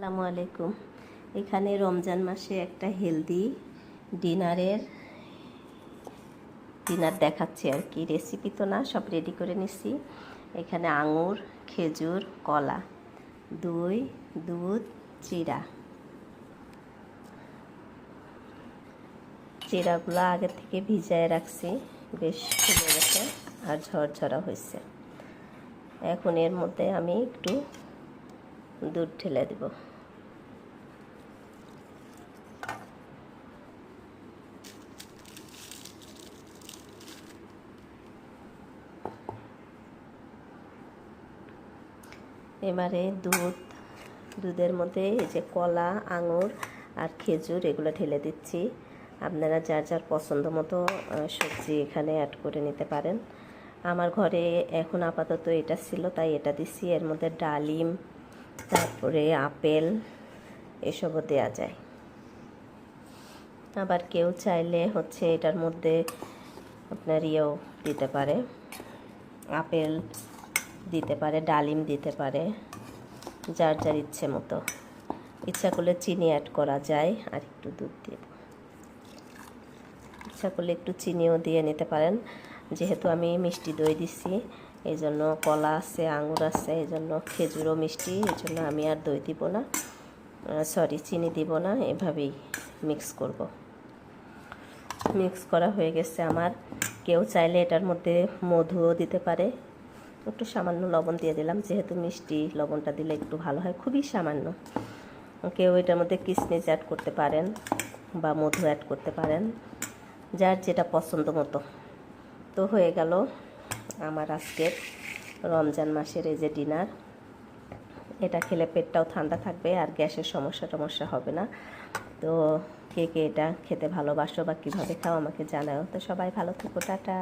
আসসালামু আলাইকুম। এখানে রমজান মাসে একটা হেলদি ডিনার দেখাচ্ছি আর কি। রেসিপি তো না, সব রেডি করে নিছি। এখানে আঙুর, খেজুর, কলা, দই, দুধ, চিড়াগুলো আগে থেকে ভিজায় রাখছি, বেশ ফুলে গেছে আর ঝরঝরা হয়েছে। এখন এর মধ্যে আমি একটু দুধ ঢেলে দেব। এবারে দুধের মধ্যে এই যে কলা, আঙুর আর খেজুর এগুলো ঢেলে দিচ্ছি। আপনারা যার যার পছন্দ মতো সবজি এখানে অ্যাড করে নিতে পারেন। আমার ঘরে এখন আপাতত এটা ছিল, তাই এটা দিচ্ছি। এর মধ্যে ডালিম, তারপরে আপেল এসবও দেওয়া যায়। আবার কেউ চাইলে এটার মধ্যে আপনার দিতে পারে, আপেল দিতে পারে, ডালিম দিতে পারে, যার যার ইচ্ছে মতো। ইচ্ছা করলে চিনি অ্যাড করা যায়, আর একটু দুধ দিয়ে ইচ্ছা করলে একটু চিনিও দিয়ে নিতে পারেন। যেহেতু আমি মিষ্টি দই দিচ্ছি, এই জন্য কলা আছে, আঙুর আছে, এই জন্য খেজুরও মিষ্টি, এই জন্য আমি আর দই দিব না, চিনি দিব না। এভাবেই মিক্স করব। মিক্স করা হয়ে গেছে আমার। কেউ চাইলে এটার মধ্যে মধুও দিতে পারে। একটু সামান্য লবণ দিয়ে দিলাম, যেহেতু মিষ্টি, লবণটা দিলে একটু ভালো হয়, খুবই সামান্য। কেউ এটার মধ্যে কিশমিশ অ্যাড করতে পারেন বা মধু অ্যাড করতে পারেন, যার যেটা পছন্দ মতো। তো হয়ে গেল আমার আজকের রমজান মাসের এই যে ডিনার। এটা খেলে পেটটাও ঠান্ডা থাকবে আর গ্যাসের সমস্যা হবে না। তো কে কে এটা খেতে ভালোবাসো বা কীভাবে খাও আমাকে জানাও। তো সবাই ভালো থেকো, টাটা।